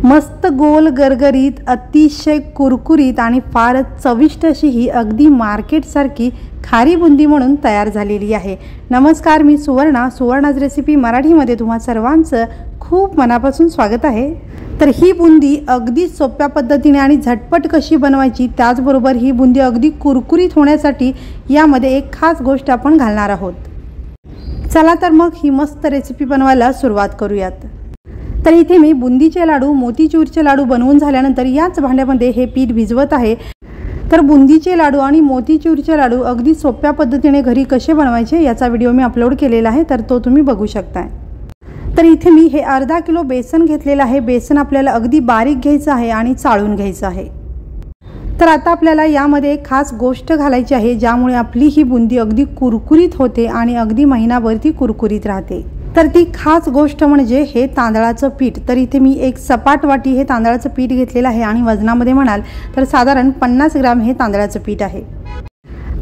मस्त गोल गरगरीत अतिशय कुरकुरीत आणि फारच चविष्ट अशी ही अगदी मार्केटसारखी खारी बुंदी म्हणून तयार झालेली आहे। नमस्कार, मी सुवर्णाज रेसिपी मराठीमध्ये तुम्हा सर्वांचं खूप मनापासून स्वागत आहे। तर ही बुंदी अगदी सोप्या पद्धतीने आणि झटपट कशी बनवायची, त्याचबरोबर ही बुंदी अगदी कुरकुरीत होण्यासाठी यामध्ये एक खास गोष्ट आपण घालणार आहोत। चला तर मग ही मस्त रेसिपी बनवायला सुरुवात करूयात। तर इथे मी बुंदीचे लाडू, मोतीचूरचे लाडू बनवून झाल्यानंतर याच भांड्यामध्ये हे पीठ भिजवत आहे। तर बुंदीचे लाडू आणि मोतीचूरचे लाडू अगदी सोप्या पद्धतीने घरी कसे बनवायचे याचा व्हिडिओ मी अपलोड केलेला आहे, तर तो तुम्ही बघू शकता। तर इथे मी हे अर्धा किलो बेसन घेतलेलं आहे। बेसन आपल्याला अगदी बारीक घ्यायचं आहे आणि चाळून घ्यायचं आहे। तर आता आपल्याला यामध्ये एक खास गोष्ट घालायची आहे, ज्यामुळे आपली ही बुंदी अगदी कुरकुरीत होते आणि अगदी महिनाभर ती कुरकुरीत राहते। तर ती खास गोष्ट म्हणजे हे तांदळाचं पीठ। तर इथे मी एक सपाट वाटी हे तांदळाचं पीठ घेतलेलं आहे आणि वजनामध्ये म्हणाल तर साधारण 50 ग्रॅम हे तांदळाचं पीठ आहे।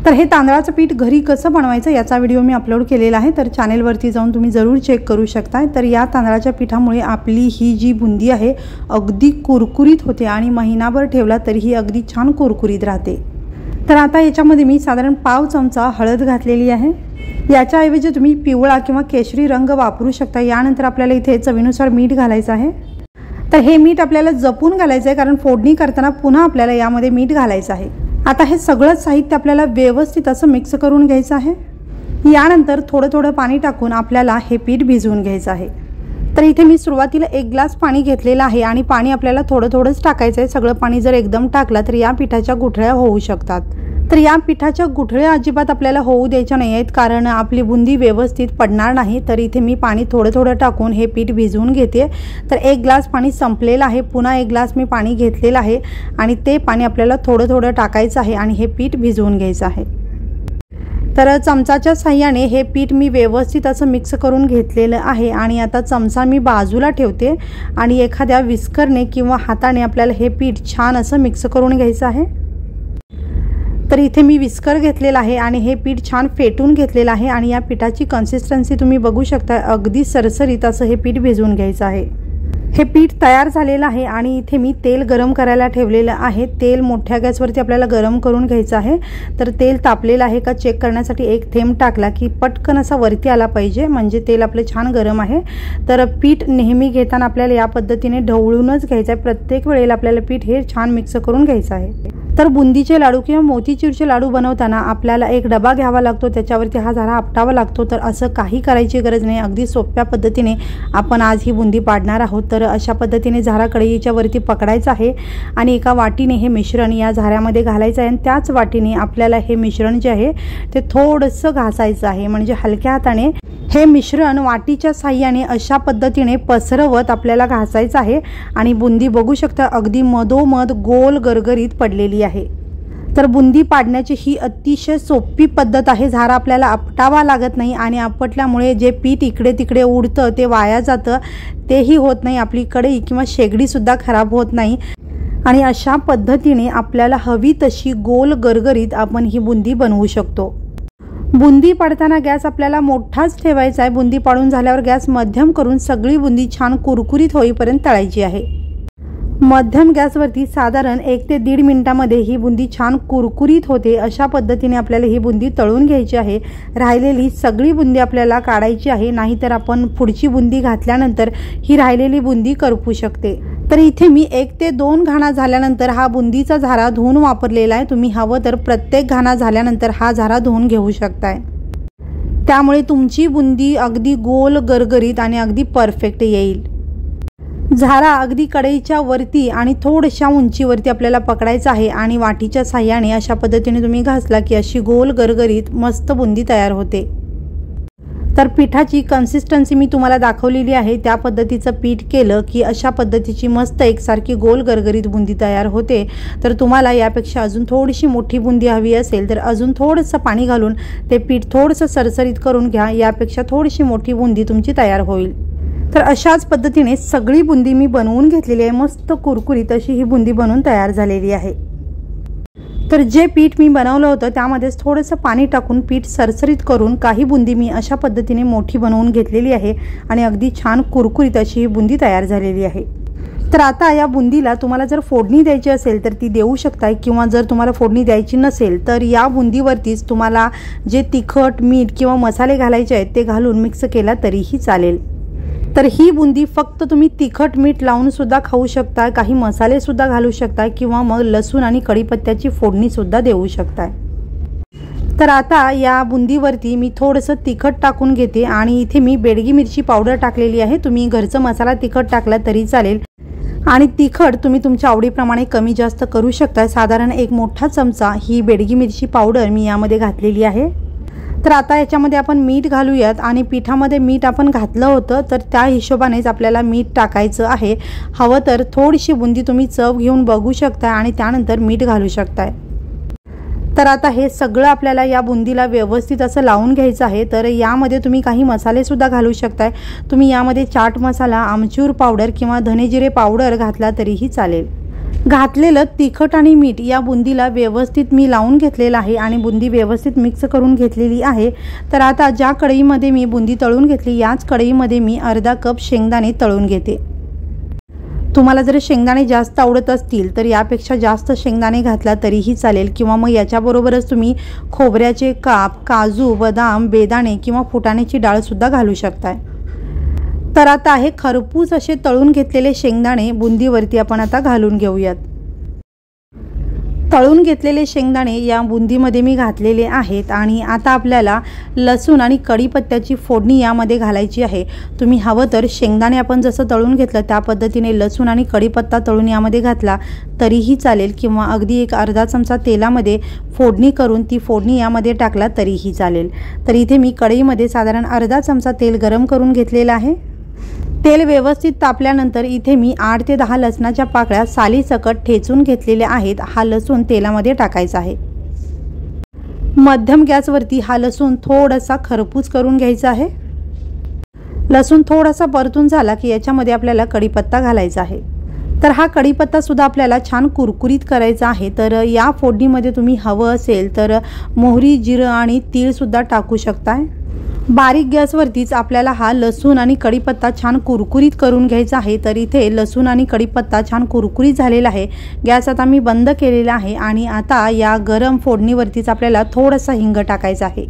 तर हे तांदळाचं पीठ घरी कसं बनवायचं याचा व्हिडिओ मी अपलोड केलेला आहे, तर चॅनेलवरती जाऊन तुम्ही जरूर चेक करू शकता। तर या तांदळाच्या पिठामुळे आपली ही जी बुंदी आहे अगदी कुरकुरीत होते आणि महिनाभर ठेवला तरीही अगदी छान कुरकुरीत राहते। तर आता याच्यामध्ये मी साधारण पाव चमचा हळद घातलेली आहे। याच्याऐवजी तुम्ही पिवळा किंवा केशरी रंग वापरू शकता। यानंतर आपल्याला इथे चवीनुसार मीठ घालायचं आहे। तर हे मीठ आपल्याला जपून घालायचं आहे, कारण फोडणी करताना पुन्हा आपल्याला यामध्ये मीठ घालायचं आहे। आता हे सगळं साहित्य आपल्याला व्यवस्थित असं मिक्स करून घ्यायचं आहे। यानंतर थोडं थोडं पाणी टाकून आपल्याला हे पीठ भिजवून घ्यायचं आहे। तर इथे मी सुरुवातीला 1 ग्लास पाणी घेतलेलं आहे आणि पाणी आपल्याला थोडं थोडंच टाकायचं आहे। सगळं पाणी जर एकदम टाकलं तर या पिठाच्या गुठळ्या होऊ शकतात। तर या पिठाच्या गुठळ्या अजिबात आपल्याला होऊ द्यायच्या नाही आहेत, कारण आपली बुंदी व्यवस्थित पडणार नाही। तर इथे मी पाणी थोडं थोडं टाकून हे पीठ भिजवून घेते। तर 1 ग्लास पाणी संपलेलं आहे, पुन्हा 1 ग्लास मी पाणी घेतलेलं आहे आणि ते पाणी आपल्याला थोडं थोडं टाकायचं आहे आणि हे पीठ भिजवून घ्यायचं आहे। तर चमचाच्या साहाय्याने हे पीठ मी व्यवस्थित असं मिक्स करून घेतलेलं आहे आणि आता चमचा मी बाजूला ठेवते आणि एखाद्या विस्करने किंवा हाताने आपल्याला हे पीठ छान असं मिक्स करून घ्यायचं आहे। तर इथे मी विस्कर घेतलेला आहे आणि हे पीठ छान फेटून घेतलेलं आहे आणि या पिठाची कन्सिस्टन्सी तुम्ही बघू शकता, अगदी सरसरीत असं हे पीठ भिजवून घ्यायचं आहे। हे पीठ तयार झालेलं आहे आणि इथे मी तेल गरम करायला ठेवलेलं आहे। तेल मोठ्या गॅसवरती आपल्याला गरम करून घ्यायचं आहे। तर तेल तापलेलं आहे का चेक करण्यासाठी 1 थेंब टाकला की पटकन असा वरती आला पाहिजे, म्हणजे तेल आपले छान गरम आहे। तर पीठ नेहमी घेताना आपल्याला या पद्धतीने ढवळूनच घ्यायचं आहे। प्रत्येक वेळेला आपल्याला पीठ हे छान मिक्स करून घ्यायचं आहे। तर बुंदीचे लाडू किंवा मोतीचूरचे लाडू बनवताना आपल्याला एक डबा घ्यावा लागतो, त्याच्यावरती हा झारा आपटावा लागतो। तर असं काही करायची गरज नाही, अगदी सोप्या पद्धतीने आपण आज ही बुंदी पाडणार आहोत। तर अशा पद्धतीने झारा कढईच्या वरती पकडायचा आहे आणि एका वाटीने हे मिश्रण या झाऱ्यामध्ये घालायचं आहे आणि त्याच वाटीने आपल्याला हे मिश्रण जे आहे ते थोडंसं घासायचं आहे, म्हणजे हलक्या हाताने हे मिश्रण वाटीच्या साहाय्याने अशा पद्धतीने पसरवत आपल्याला घासायचं आहे आणि बुंदी बघू शकता अगदी मधोमध गोल गरगरीत पडलेली आहे। तर बुंदी पाडण्याची ही अतिशय सोपी पद्धत आहे। झारा आपल्याला आपटावा लागत नाही आणि आपटल्यामुळे जे पीठ इकडे तिकडे उडतं ते वाया जातं, तेही होत नाही। आपली कढई किंवा शेगडी सुद्धा खराब होत नाही आणि अशा पद्धतीने आपल्याला हवी तशी गोल गरगरीत आपण ही बुंदी बनवू शकतो। बुंदी पाडताना गॅस आपल्याला मोठाच ठेवायचा आहे। बुंदी पाडून झाल्यावर गॅस मध्यम करून सगळी बुंदी छान कुरकुरीत होईपर्यंत तळायची आहे। मध्यम गॅसवरती साधारण 1 ते 1.5 मिनिटांमध्ये ही बुंदी छान कुरकुरीत होते। अशा पद्धतीने आपल्याला ही बुंदी तळून घ्यायची आहे। राहिलेली सगळी बुंदी आपल्याला काढायची आहे, नाहीतर आपण पुढची बुंदी घातल्यानंतर ही राहिलेली बुंदी करपू शकते। तर इथे मी 1 ते 2 घाणा झाल्यानंतर हा बुंदीचा झारा धुवून वापरलेला आहे। तुम्ही हवं तर प्रत्येक घाणा झाल्यानंतर हा झारा धुवून घेऊ शकताय, त्यामुळे तुमची बुंदी अगदी गोल गरगरीत आणि अगदी परफेक्ट येईल। झारा अगदी कढईच्या वरती आणि थोड्याशा उंचीवरती आपल्याला पकडायचा आहे आणि वाटीच्या साहाय्याने अशा पद्धतीने तुम्ही घासला की अशी गोल गरगरीत मस्त बुंदी तयार होते। तर पिठाची कन्सिस्टन्सी मी तुम्हाला दाखवलेली आहे, त्या पद्धतीचं पीठ केलं की अशा पद्धतीची मस्त एकसारखी गोल गरगरीत बुंदी तयार होते। तर तुम्हाला यापेक्षा अजून थोडीशी मोठी बुंदी हवी असेल तर अजून थोडंसं पाणी घालून ते पीठ थोडंसं सरसरीत करून घ्या, यापेक्षा थोडीशी मोठी बुंदी तुमची तयार होईल। तर अशाच पद्धतीने सगळी बुंदी मी बनवून घेतलेली आहे। मस्त कुरकुरीत अशी ही बुंदी बनवून तयार झालेली आहे। तर जे पीठ मी बनवलं होतं त्यामध्येच थोडंसं पाणी टाकून पीठ सरसरीत करून काही बुंदी मी अशा पद्धतीने मोठी बनवून घेतलेली आहे आणि अगदी छान कुरकुरीत अशी ही बुंदी तयार झालेली आहे। तर आता या बुंदीला तुम्हाला जर फोडणी द्यायची असेल तर ती देऊ शकताय, किंवा जर तुम्हाला फोडणी द्यायची नसेल तर या बुंदीवरतीच तुम्हाला जे तिखट, मीठ किंवा मसाले घालायचे आहेत ते घालून मिक्स केला तरीही चालेल। तर ही बुंदी फक्त तुम्ही तिखट मीठ लावून सुद्धा खाऊ शकता, काही मसाले सुद्धा घालू शकता, किंवा मग लसूण आणि कढीपत्त्याची फोडणी सुद्धा देऊ शकता। तर आता या बुंदीवरती मी थोडंसं तिखट टाकून घेते आणि इथे मी बेडगी मिरची पावडर टाकलेली आहे। तुम्ही घरचा मसाला तिखट टाकला तरी चालेल आणि तिखट तुम्ही तुमच्या आवडीप्रमाणे कमी जास्त करू शकता। साधारण एक मोठा चमचा ही बेडगी मिरची पावडर मी यामध्ये घातलेली आहे। तर आता याच्यामध्ये आपण मीठ घालूयात आणि पिठामध्ये मीठ आपण घातलं होतं तर त्या हिशोबानेच आपल्याला मीठ टाकायचं आहे। हवं तर थोडीशी बुंदी तुम्ही चव घेऊन बघू शकता आणि त्यानंतर मीठ घालू शकताय। तर आता हे सगळं आपल्याला या बुंदीला व्यवस्थित असं लावून घ्यायचं आहे। तर यामध्ये तुम्ही काही मसाले सुद्धा घालू शकताय। तुम्ही यामध्ये चाट मसाला, आमचूर पावडर किंवा धनेजिरे पावडर घातला तरीही चालेल। घातलेलं तिखट आणि मीठ या बुंदीला व्यवस्थित मी लावून घेतलेलं आहे आणि बुंदी व्यवस्थित मिक्स करून घेतलेली आहे। तर आता ज्या कढईमध्ये मी बुंदी तळून घेतली याच कढईमध्ये मी अर्धा कप शेंगदाणे तळून घेते। तुम्हाला जर शेंगदाणे जास्त आवडत असतील तर यापेक्षा जास्त शेंगदाणे घातला तरीही चालेल, किंवा मग याच्याबरोबरच तुम्ही खोबऱ्याचे काप, काजू, बदाम, बेदाणे किंवा फुटाण्याची डाळ सुद्धा घालू शकताय। तर आता हे खरपूस असे तळून घेतलेले शेंगदाणे बुंदीवरती आपण आता घालून घेऊयात। तळून घेतलेले शेंगदाणे या बुंदीमध्ये मी घातलेले आहेत आणि आता आपल्याला लसूण आणि कढीपत्त्याची फोडणी यामध्ये घालायची आहे। तुम्ही हवं तर शेंगदाणे आपण जसं तळून घेतलं त्या पद्धतीने लसूण आणि कढीपत्ता तळून यामध्ये घातला तरीही चालेल, किंवा अगदी एक अर्धा चमचा तेलामध्ये फोडणी करून ती फोडणी यामध्ये टाकला तरीही चालेल। तर इथे मी कढईमध्ये साधारण अर्धा चमचा तेल गरम करून घेतलेलं आहे। तेल व्यवस्थित तापल्यानंतर इथे मी 8 ते 10 लसणाच्या पाकळ्या सालीसकट ठेचून घेतलेल्या आहेत। हा लसूण तेलामध्ये टाकायचा आहे। मध्यम गॅसवरती हा लसूण थोडासा खरपूस करून घ्यायचा आहे। लसूण थोडासा परतून झाला की याच्यामध्ये आपल्याला कढीपत्ता घालायचा आहे। तर हा कढीपत्ता सुद्धा आपल्याला छान कुरकुरीत करायचा आहे। तर या फोडणीमध्ये तुम्ही हवं असेल तर मोहरी, जिरं आणि तीळ सुद्धा टाकू शकताय। बारीक गॅसवरतीच आपल्याला हा लसूण आणि कढीपत्ता छान कुरकुरीत करून घ्यायचा आहे। तर इथे लसूण आणि कढीपत्ता छान कुरकुरीत झालेला आहे। गॅस आता मी बंद केलेला आहे आणि आता या गरम फोडणीवरतीच आपल्याला थोडासा हिंग टाकायचा आहे।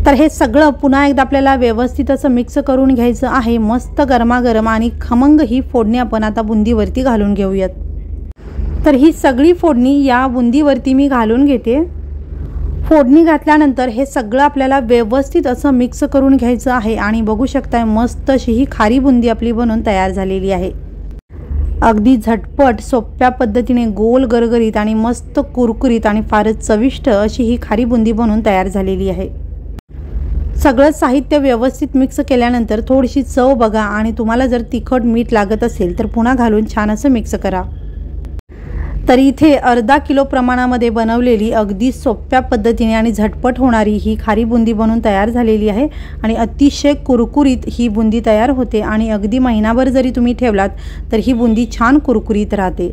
तर हे सगळं पुन्हा एकदा आपल्याला व्यवस्थित असं मिक्स करून घ्यायचं आहे। मस्त गरमागरम आणि खमंग ही फोडणी आपण आता बुंदीवरती घालून घेऊयात। तर ही सगळी फोडणी या बुंदीवरती मी घालून घेते। फोडणी घातल्यानंतर हे सगळं आपल्याला व्यवस्थित असं मिक्स करून घ्यायचं आहे आणि बघू शकताय मस्त अशी ही खारी बुंदी आपली बनवून तयार झालेली आहे। अगदी झटपट सोप्या पद्धतीने गोल गरगरीत आणि मस्त कुरकुरीत आणि फारच चविष्ट अशी ही खारी बुंदी बनवून तयार झालेली आहे। सगळं साहित्य व्यवस्थित मिक्स केल्यानंतर थोडीशी चव बघा आणि तुम्हाला जर तिखट मीठ लागत असेल तर पुन्हा घालून छान असं मिक्स करा। तर इथे अर्धा किलो प्रमाणामध्ये बनवलेली अगदी सोप्या पद्धतीने आणि झटपट होणारी ही खारी बुंदी बनवून तयार झालेली आहे आणि अतिशय कुरकुरीत ही बुंदी तयार होते आणि अगदी महिनाभर जरी तुम्ही ठेवलात तर ही बुंदी छान कुरकुरीत राहते।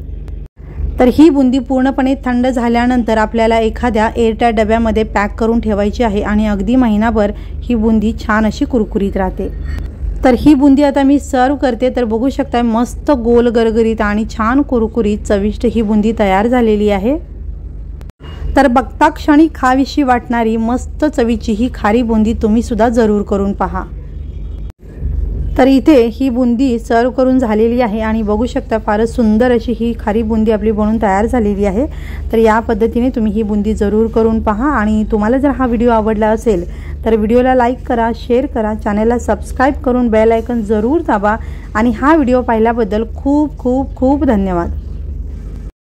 तर ही बुंदी पूर्णपणे थंड झाल्यानंतर आपल्याला एखाद्या एअरटाईट डब्यामध्ये पॅक करून ठेवायची आहे आणि अगदी महिनाभर ही बुंदी छान अशी कुरकुरीत राहते। तर ही बुंदी आता मी सर्व करते। तर बघू शकताय मस्त गोल गरगरीत आणि छान कुरकुरीत चविष्ट ही बुंदी तयार झालेली आहे। तर बघता क्षणी खावीशी वाटणारी मस्त चवीची ही खारी बुंदी तुम्ही सुद्धा जरूर करून पहा। तर इथे ही बुंदी सर्व करून झालेली आहे आणि बघू शकता फारच सुंदर अशी ही खारी बुंदी आपली बनवून तयार झालेली आहे। तर या पद्धतीने तुम्ही ही बुंदी जरूर करून पहा आणि तुम्हाला जर हा व्हिडिओ आवडला असेल तर व्हिडिओला लाईक करा, शेअर करा, चॅनलला सबस्क्राईब करून बेल आयकॉन जरूर दाबा आणि हा व्हिडिओ पाहिल्याबद्दल खूप खूप खूप धन्यवाद।